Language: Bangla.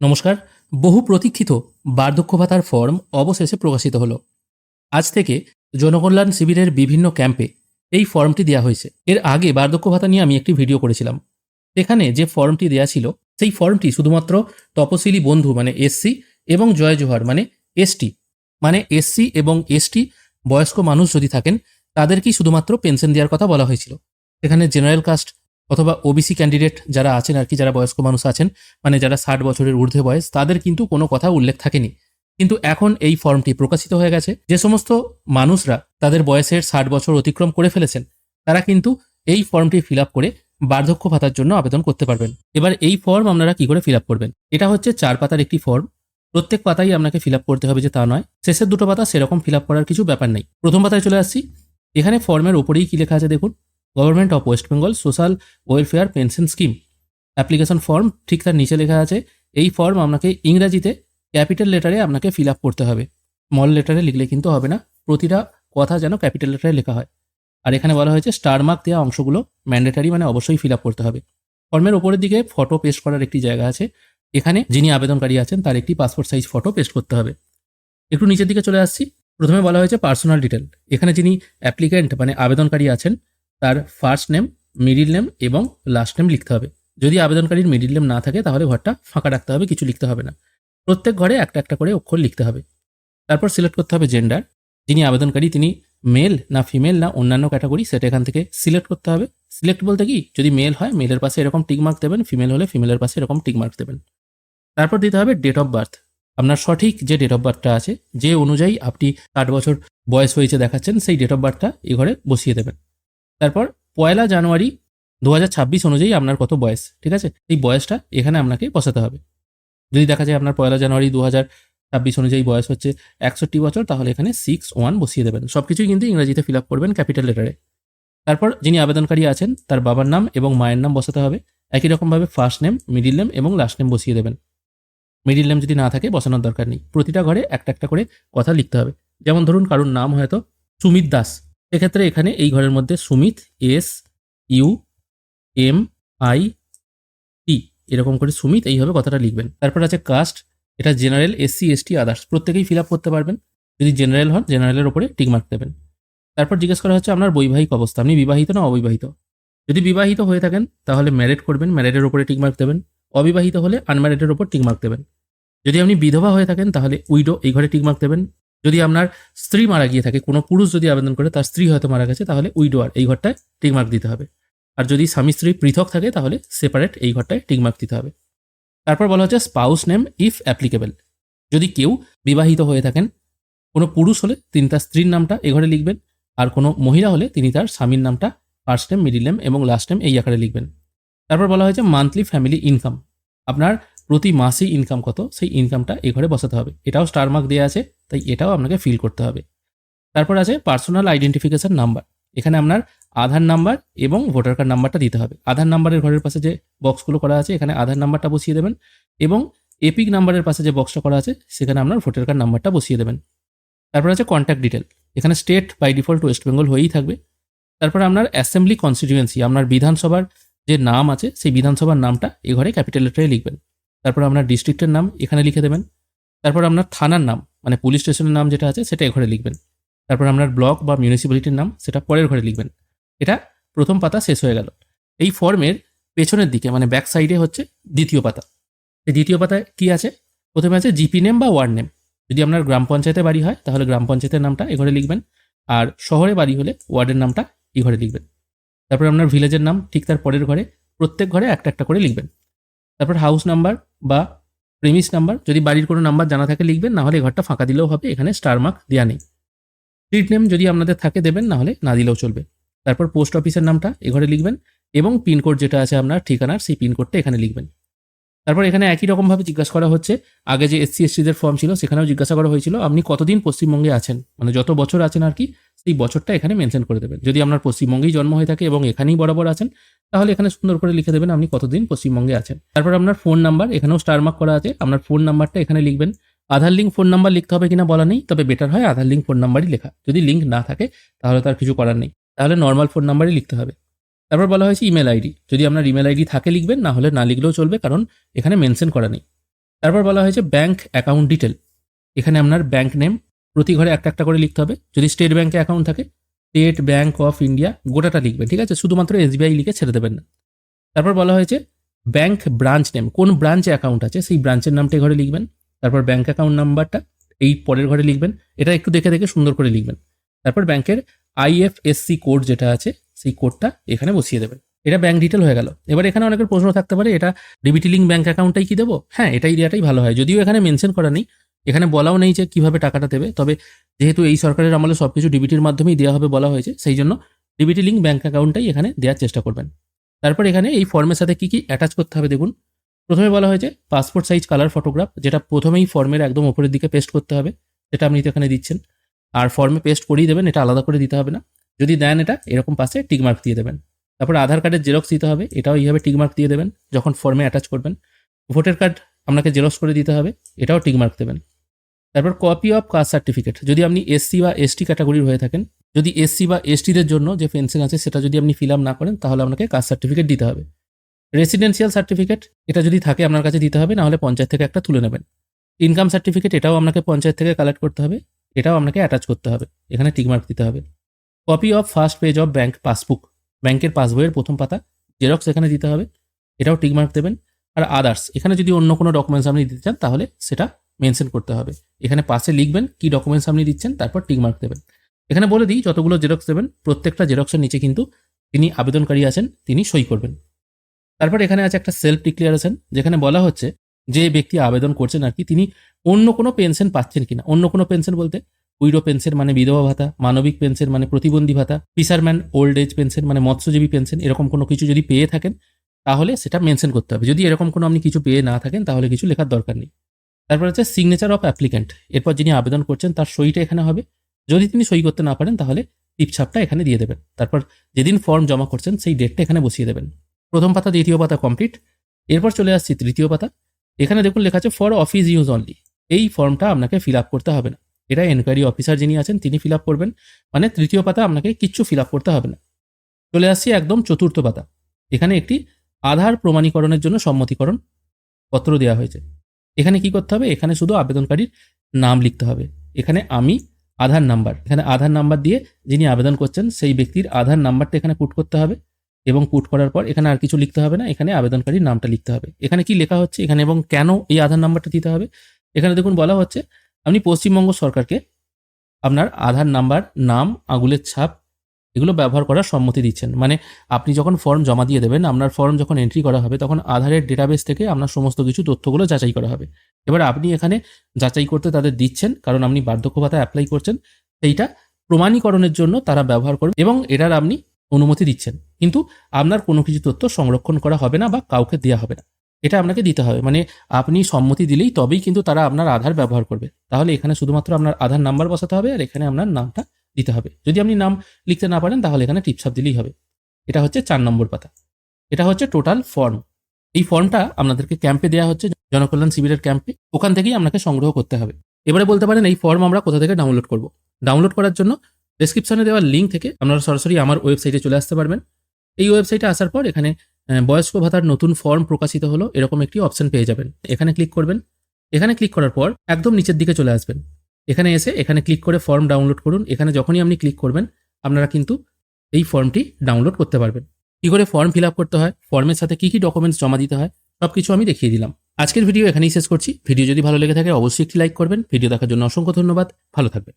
নমস্কার। বহু প্রতীক্ষিত বার্ধক্য ভাতার ফর্ম অবশেষে প্রকাশিত হলো। আজ থেকে জনকল্যাণ শিবিরের বিভিন্ন ক্যাম্পে এই ফর্মটি দেওয়া হয়েছে। এর আগে বার্ধক্য ভাতা নিয়ে আমি একটি ভিডিও করেছিলাম। সেখানে যে ফর্মটি দেওয়া ছিল সেই ফর্মটি শুধুমাত্র তপশিলি বন্ধু মানে এসসি এবং জয় জোহার মানে এসটি, মানে এসসি এবং এসটি বয়স্ক মানুষ যদি থাকেন তাদেরকেই শুধুমাত্র পেনশন দেওয়ার কথা বলা হয়েছিল। এখানে জেনারেল কাস্ট অথবা ওবিসি ক্যান্ডিডেট যারা আছেন আর কি, যারা বয়স্ক মানুষ আছেন মানে যারা 60 বছরের ঊর্ধ্বে বয়স, তাদের কিন্তু কোনো কথা উল্লেখ থাকেনি। কিন্তু এখন এই ফর্মটি প্রকাশিত হয়ে গেছে। যে সমস্ত মানুষরা তাদের বয়সের 60 বছর অতিক্রম করে ফেলেছেন তারা কিন্তু এই ফর্মটি ফিল আপ করে বার্ধক্য ভাতার জন্য আবেদন করতে পারবেন। এবার এই ফর্ম আপনারা কি করে ফিল আপ করবেন? এটা হচ্ছে 4 পাতার একটি ফর্ম। প্রত্যেক পাতাই আপনাকে ফিল আপ করতে হবে যে তা নয়, শেষের দুটো পাতা সেরকম ফিল আপ করার কিছু ব্যাপার নেই। প্রথম পাতায় চলে আসছি। এখানে ফর্মের ওপরেই কি লেখা আছে দেখুন, government of West Bengal social welfare pension scheme application form. ঠিক তার নিচে লেখা আছে এই ফর্ম আপনাকে ইংরাজিতে ক্যাপিটাল লেটারে আপনাকে ফিল আপ করতে হবে। স্মল লেটারে লিখলে কিন্তু হবে না, প্রতিটা কথা যেন ক্যাপিটাল লেটারে লেখা হয়। আর এখানে বলা হয়েছে স্টার মার্ক দেওয়া অংশগুলো ম্যান্ডেটারি, মানে অবশ্যই ফিল আপ করতে হবে। ফর্মের ওপরের দিকে ফটো পেস্ট করার একটি জায়গা আছে। এখানে যিনি আবেদনকারী আছেন তার একটি পাসপোর্ট সাইজ ফটো পেস্ট করতে হবে। একটু নিচের দিকে চলে আসছি। প্রথমে বলা হয়েছে পার্সোনাল ডিটেল। এখানে যিনি অ্যাপ্লিক্যান্ট মানে আবেদনকারী আছেন তার ফার্স্ট নেম, মিডিল নেম এবং লাস্ট নেম লিখতে হবে। যদি আবেদনকারীর মিডিল নেম না থাকে তাহলে ঘরটা ফাঁকা রাখতে হবে, কিছু লিখতে হবে না। প্রত্যেক ঘরে একটা একটা করে অক্ষর লিখতে হবে। তারপর সিলেক্ট করতে হবে জেন্ডার। যিনি আবেদনকারী তিনি মেল না ফিমেল না অন্যান্য ক্যাটাগরি, সেটা এখান থেকে সিলেক্ট করতে হবে। সিলেক্ট বলতে কি, যদি মেল হয় মেলের পাশে এরকম টিক মার্ক দেবেন, ফিমেল হলে ফিমেলের পাশে এরকম টিক মার্ক দেবেন। তারপর দিতে হবে ডেট অফ বার্থ। আপনার সঠিক যে ডেট অফ বার্থটা আছে, যে অনুযায়ী আপনি 60 বছর বয়স হয়েছে দেখাচ্ছেন, সেই ডেট অফ বার্থটা এই ঘরে বসিয়ে দেবেন। তারপর 1 জানুয়ারি 2026 অনুযায়ী আপনার কত বয়স, ঠিক আছে, এই বয়সটা এখানে আপনাকে বসাতে হবে। যদি দেখা যায় আপনার 1 জানুয়ারি 2026 অনুযায়ী বয়স হচ্ছে 61 বছর, তাহলে এখানে 61 বসিয়ে দেবেন। সব কিছুই কিন্তু ইংরেজিতে ফিল আপ করবেন ক্যাপিটাল লেটারে। তারপর যিনি আবেদনকারী আছেন তার বাবার নাম এবং মায়ের নাম বসাতে হবে। একই রকমভাবে ফার্স্ট নেম, মিডিল নেম এবং লাস্ট নেম বসিয়ে দেবেন। মিডিল নেম যদি না থাকে বসানোর দরকার নেই। প্রতিটা ঘরে একটা একটা করে কথা লিখতে হবে। যেমন ধরুন কারুর নাম হয়তো সুমিত দাস, সেক্ষেত্রে এখানে এই ঘরের মধ্যে সুমিত SUMIT এরকম করে সুমিত এইভাবে কথাটা লিখবেন। তারপর আছে কাস্ট, এটা জেনারেল, SC ST আদার্স প্রত্যেকেই ফিল আপ করতে পারবেন। যদি জেনারেল হন জেনারেলের ওপরে টিক মার্ক দেবেন। তারপর জিজ্ঞেস করা হচ্ছে আপনার বৈবাহিক অবস্থা, আপনি বিবাহিত না অবিবাহিত। যদি বিবাহিত হয়ে থাকেন তাহলে ম্যারিড করবেন, ম্যারিডের ওপরে টিক মার্ক দেবেন। অবিবাহিত হলে আনম্যারিডের ওপর টিক মার্ক দেবেন। যদি আপনি বিধবা হয়ে থাকেন তাহলে উইডো এই ঘরে টিক মার্ক দেবেন। যদি আপনার স্ত্রী মারা গিয়ে থাকে, কোনো পুরুষ যদি আবেদন করে তার স্ত্রী হয়তো মারা গেছে, তাহলে উইডোয়ার এই ঘরটায় টিক মার্ক দিতে হবে। আর যদি স্বামী স্ত্রী পৃথক থাকে তাহলে সেপারেট এই ঘরটায় টিক মার্ক দিতে হবে। তারপর বলা হচ্ছে স্পাউস নেম ইফ অ্যাপ্লিকেবল। যদি কেউ বিবাহিত হয়ে থাকেন, কোনো পুরুষ হলে তিনি তার স্ত্রীর নামটা এ ঘরে লিখবেন, আর কোনো মহিলা হলে তিনি তার স্বামীর নামটা ফার্স্ট নেম, মিডিল নেম এবং লাস্ট নেম এই আকারে লিখবেন। তারপর বলা হয়েছে মান্থলি ফ্যামিলি ইনকাম, আপনার প্রতি মাসেই ইনকাম কত সেই ইনকামটা এ ঘরে বসাতে হবে। এটাও স্টার মার্ক দেওয়া আছে, তাই এটাও আপনাকে ফিল করতে হবে। তারপর আছে পার্সোনাল আইডেন্টিফিকেশন নাম্বার। এখানে আপনার আধার নাম্বার এবং ভোটার কার্ড নাম্বারটা দিতে হবে। আধার নাম্বারের ঘরের পাশে যে বক্সগুলো করা আছে এখানে আধার নাম্বারটা বসিয়ে দেবেন, এবং এপিক নাম্বারের পাশে যে বক্সটা করা আছে সেখানে আপনার ভোটার কার্ড নাম্বারটা বসিয়ে দেবেন। তারপর আছে কন্ট্যাক্ট ডিটেল। এখানে state by default West Bengal হয়েই থাকবে। তারপর আপনার অ্যাসেম্বলি কনস্টিটিউয়েন্সি, আপনার বিধানসভার যে নাম আছে সেই বিধানসভার নামটা এ ঘরে ক্যাপিটাল লেটারে লিখবেন। তারপর আপনার ডিস্ট্রিক্টের নাম এখানে লিখে দেবেন। তারপর আপনার থানার নাম মানে পুলিশ স্টেশনের নাম যেটা আছে সেটা এ ঘরে লিখবেন। তারপর আপনার ব্লক বা মিউনিসিপ্যালিটির নাম সেটা পরের ঘরে লিখবেন। এটা প্রথম পাতা শেষ হয়ে গেল। এই ফর্মের পেছনের দিকে মানে ব্যাক সাইডে হচ্ছে দ্বিতীয় পাতা। এই দ্বিতীয় পাতায় কি আছে? প্রথমে আছে জিপি নেম বা ওয়ার্ড নেম। যদি আপনার গ্রাম পঞ্চায়েতে বাড়ি হয় তাহলে গ্রাম পঞ্চায়েতের নামটা এ ঘরে লিখবেন, আর শহরে বাড়ি হলে ওয়ার্ডের নামটা এই ঘরে লিখবেন। তারপর আপনার ভিলেজের নাম ঠিক তার পরের ঘরে, প্রত্যেক ঘরে একটা একটা করে লিখবেন। তারপর হাউস নাম্বার বা প্রেমিস নাম্বার, যদি বাড়ির কোনো নাম্বার জানা থাকে লিখবেন, না হলে ঘরটা ফাঁকা দিলেও হবে, এখানে স্টার মার্ক দেওয়া নেই। স্ট্রিট নেম যদি আপনাদের থাকে দেবেন, না হলে না দিলেও চলবে। তারপর পোস্ট অফিসের নামটা এ ঘরে লিখবেন, এবং পিনকোড যেটা আছে আপনার ঠিকানার সেই পিনকোডটা এখানে লিখবেন। তারপর এখানে একই রকমভাবে জিজ্ঞাসা করা হচ্ছে, আগে যে SC STদের ফর্ম ছিল সেখানেও জিজ্ঞাসা করা হয়েছিল আপনি কতদিন পশ্চিমবঙ্গে আছেন, মানে যত বছর আছেন আর কি, সেই বছরটা এখানে মেনশন করে দেবেন। যদি আপনার পশ্চিমবঙ্গেই জন্ম হয়ে থাকে এবং এখানেই বরাবর আছেন তাহলে এখানে সুন্দর করে লিখে দেবেন আপনি কতদিন পশ্চিমবঙ্গে আছেন। তারপর আপনার ফোন নাম্বার, এখানেও স্টার মার্ক করা আছে, আপনার ফোন নাম্বারটা এখানে লিখবেন। আধার লিঙ্ক ফোন নাম্বার লিখতে হবে কিনা বলা নেই, তবে বেটার হয় আধার লিঙ্ক ফোন নাম্বারই লেখা। যদি লিঙ্ক না থাকে তাহলে তার কিছু করার নেই, তাহলে নর্মাল ফোন নাম্বারই লিখতে হবে। তারপর বলা হয়েছে ইমেল আইডি, যদি আপনার ইমেল আইডি থাকে লিখবেন, না হলে না লিখলেও চলবে, কারণ এখানে মেনশন করা নেই। তারপর বলা হয়েছে ব্যাংক অ্যাকাউন্ট ডিটেল। এখানে আপনার ব্যাংক নেম প্রতি ঘরে একটা একটা করে লিখতে হবে। যদি স্টেট ব্যাংকে অ্যাকাউন্ট থাকে স্টেট ব্যাংক অফ ইন্ডিয়া গোটাটা লিখবেন, ঠিক আছে, শুধুমাত্র এসবিআই লিখে ছেড়ে দেবেন না। তারপর বলা হয়েছে ব্যাংক ব্রাঞ্চ নেম, কোন ব্রাঞ্চে অ্যাকাউন্ট আছে সেই ব্রাঞ্চের নামটা ঘরে লিখবেন। তারপর ব্যাংক অ্যাকাউন্ট নাম্বারটা এই পরের ঘরে লিখবেন, এটা একটু দেখে দেখে সুন্দর করে লিখবেন। তারপর ব্যাংকের আইএফএসসি কোড যেটা আছে সেই কোডটা এখানে বসিয়ে দেবেন। এটা ব্যাংক ডিটেল হয়ে গেল। এবার এখানে অনেকের প্রশ্ন থাকতে পারে, এটা ডিবিটি লিঙ্ক ব্যাংক অ্যাকাউন্টটাই কি দেবো? হ্যাঁ, এটাই দেওয়াটাই ভালো হয়। যদিও এখানে মেনশন করা নেই, এখানে বলাও নেই যে কিভাবে টাকাটা দেবে, তবে যেহেতু এই সরকারের আমলে সবকিছু ডিবিটির মাধ্যমেই দেওয়া হবে বলা হয়েছে, সেই জন্য ডিবিটি লিঙ্ক ব্যাংক অ্যাকাউন্টটাই এখানে দেওয়ার চেষ্টা করবেন। তারপর এখানে এই ফর্মের সাথে কি কি অ্যাটাচ করতে হবে দেখুন। প্রথমে বলা হয়েছে পাসপোর্ট সাইজ কালার ফটোগ্রাফ, যেটা প্রথমেই ফর্মের একদম ওপরের দিকে পেস্ট করতে হবে, যেটা আপনি তো এখানে দিচ্ছেন। আর ফর্মে পেস্ট করেই দেবেন, এটা আলাদা করে দিতে হবে না। যদি দেন এটা এরকম পাশে টিকমার্ক দিয়ে দেবেন। তারপর আধার কার্ডের জেরক্স দিতে হবে, এটাও এইভাবে টিকমার্ক দিয়ে দেবেন যখন ফর্মে অ্যাটাচ করবেন। ভোটার কার্ড আপনাকে জেরক্স করে দিতে হবে, এটাও টিকমার্ক দেবেন। তারপর কপি অফ কাস্ট সার্টিফিকেট, যদি আপনি এসসি বা এসটি ক্যাটাগরির হয়ে থাকেন, যদি এসসি বা এসটিদের জন্য যে পেনশন আছে সেটা যদি আপনি ফিল আপ না করেন তাহলে আপনাকে কাস্ট সার্টিফিকেট দিতে হবে। রেসিডেন্সিয়াল সার্টিফিকেট, এটা যদি থাকে আপনার কাছে দিতে হবে, না হলে পঞ্চায়েত থেকে একটা তুলে নেবেন। ইনকাম সার্টিফিকেট, এটাও আপনাকে পঞ্চায়েত থেকে কালেক্ট করতে হবে, এটাও আপনাকে অ্যাটাচ করতে হবে, এখানে টিকমার্ক দিতে হবে। Copy of first page of bank passbook, ব্যাংকের পাসবইয়ের প্রথম পাতা জেরক্স এখানে দিতে হবে, এটাও টিকমার্ক দেবেন। আর আদার্স, এখানে যদি অন্য কোনো ডকুমেন্টস আপনি দিতে চান তাহলে সেটা মেনশন করতে হবে। এখানে পাশে লিখবেন কি ডকুমেন্টস আপনি দিচ্ছেন, তারপর টিকমার্ক দেবেন। এখানে বলে দিই যতগুলো জেরক্স দেবেন প্রত্যেকটা জেরক্সের নিচে কিন্তু যিনি আবেদনকারী আছেন তিনি সই করবেন। তারপর এখানে আছে একটা সেলফ ডিক্লারেশন, যেখানে বলা হচ্ছে যে ব্যক্তি আবেদন করছেন আর কি তিনি অন্য কোনো পেনশন পাচ্ছেন কিনা। অন্য কোনো পেনশন বলতে উইডো পেনশন মানে বিধবা ভাতা, মানবিক পেনশন মানে প্রতিবন্ধী ভাতা, ফিশারম্যান ওল্ড এজ পেনশন মানে মৎস্যজীবী পেনশন, এরকম কোনো কিছু যদি পেয়ে থাকেন তাহলে সেটা মেনশন করতে হবে। যদি এরকম কোনো আপনি কিছু পেয়ে না থাকেন তাহলে কিছু লেখার দরকার নেই। তারপর হচ্ছে সিগনেচার অফ অ্যাপ্লিক্যান্ট, এরপর যিনি আবেদন করছেন তার সইটা এখানে হবে। যদি তিনি সই করতে না পারেন তাহলে টিপছাপটা এখানে দিয়ে দেবেন। তারপর যেদিন ফর্ম জমা করছেন সেই ডেটটা এখানে বসিয়ে দেবেন। প্রথম পাতা দ্বিতীয় পাতা কমপ্লিট। এরপর চলে আসছি তৃতীয় পাতা। এখানে দেখুন লেখা আছে ফর অফিস ইউজ অনলি। এই ফর্মটা আপনাকে ফিল আপ করতে হবে না, এটা এনকোয়ারি অফিসার যিনি আছেন তিনি ফিল আপ করবেন, মানে তৃতীয় পাতা আপনাকে কিচ্ছু ফিল আপ করতে হবে না। চলে আসছি একদম চতুর্থ পাতা। এখানে একটি আধার প্রমাণীকরণের জন্য সম্মতিকরণ পত্র দেওয়া হয়েছে। এখানে কি করতে হবে, এখানে শুধু আবেদনকারীর নাম লিখতে হবে। এখানে আমি আধার নাম্বার, এখানে আধার নাম্বার দিয়ে যিনি আবেদন করছেন সেই ব্যক্তির আধার নাম্বারটা এখানে পুট করতে হবে, এবং পুট করার পর এখানে আর কিছু লিখতে হবে না, এখানে আবেদনকারীর নামটা লিখতে হবে। এখানে কি লেখা হচ্ছে এখানে এবং কেন এই আধার নাম্বারটা দিতে হবে, এখানে দেখুন বলা হচ্ছে আপনি পশ্চিমবঙ্গ সরকারকে আপনার আধার নাম্বার, নাম, আঙুলের ছাপ এগুলো ব্যবহার করার সম্মতি দিচ্ছেন। মানে আপনি যখন ফর্ম জমা দিয়ে দেবেন, আপনার ফর্ম যখন এন্ট্রি করা হবে তখন আধারের ডেটাবেস থেকে আপনার সমস্ত কিছু তথ্যগুলো যাচাই করা হবে। এবার আপনি এখানে যাচাই করতে তাদের দিচ্ছেন, কারণ আপনি বার্ধক্য ভাতা অ্যাপ্লাই করছেন, সেইটা প্রমাণীকরণের জন্য তারা ব্যবহার করবে এবং এটার আপনি অনুমতি দিচ্ছেন। কিন্তু আপনার কোনো কিছু তথ্য সংরক্ষণ করা হবে না বা কাউকে দেওয়া হবে না, এটা আপনাকে দিতে হবে। মানে আপনি সম্মতি দিলেই তবেই কিন্তু তারা আপনার আধার ব্যবহার করবে। তাহলে এখানে শুধুমাত্র আপনার আধার নাম্বার বসাতে হবে আর এখানে আপনার নামটা দিতে হবে। যদি আপনি নাম লিখতে না পারেন তাহলে এখানে টিপছাপ দিলেই হবে। এটা হচ্ছে 4 নম্বর পাতা। এটা হচ্ছে টোটাল ফর্ম। এই ফর্মটা আপনাদেরকে ক্যাম্পে দেওয়া হচ্ছে, জনকল্যাণ শিবিরের ক্যাম্পে, ওখান থেকেই আপনাকে সংগ্রহ করতে হবে। এবারে বলতে পারেন এই ফর্ম আমরা কোথা থেকে ডাউনলোড করব। ডাউনলোড করার জন্য ডেসক্রিপশনে দেওয়া লিঙ্ক থেকে আপনারা সরাসরি আমার ওয়েবসাইটে চলে আসতে পারবেন। এই ওয়েবসাইটে আসার পর এখানে বয়স্ক ভাতার নতুন ফর্ম প্রকাশিত হলো এরকম একটি অপশন পেয়ে যাবেন। এখানে ক্লিক করবেন। এখানে ক্লিক করার পর একদম নিচের দিকে চলে আসবেন। এখানে এসে এখানে ক্লিক করে ফর্ম ডাউনলোড করুন। এখানে যখনই আপনি ক্লিক করবেন আপনারা কিন্তু এই ফর্মটি ডাউনলোড করতে পারবেন। কী করে ফর্ম ফিল আপ করতে হয়, ফর্মের সাথে কী কী ডকুমেন্টস জমা দিতে হয় সব কিছু আমি দেখিয়ে দিলাম। আজকের ভিডিও এখানেই শেষ করছি। ভিডিও যদি ভালো লেগে থাকে অবশ্যই একটি লাইক করবেন। ভিডিও দেখার জন্য অসংখ্য ধন্যবাদ। ভালো থাকবেন।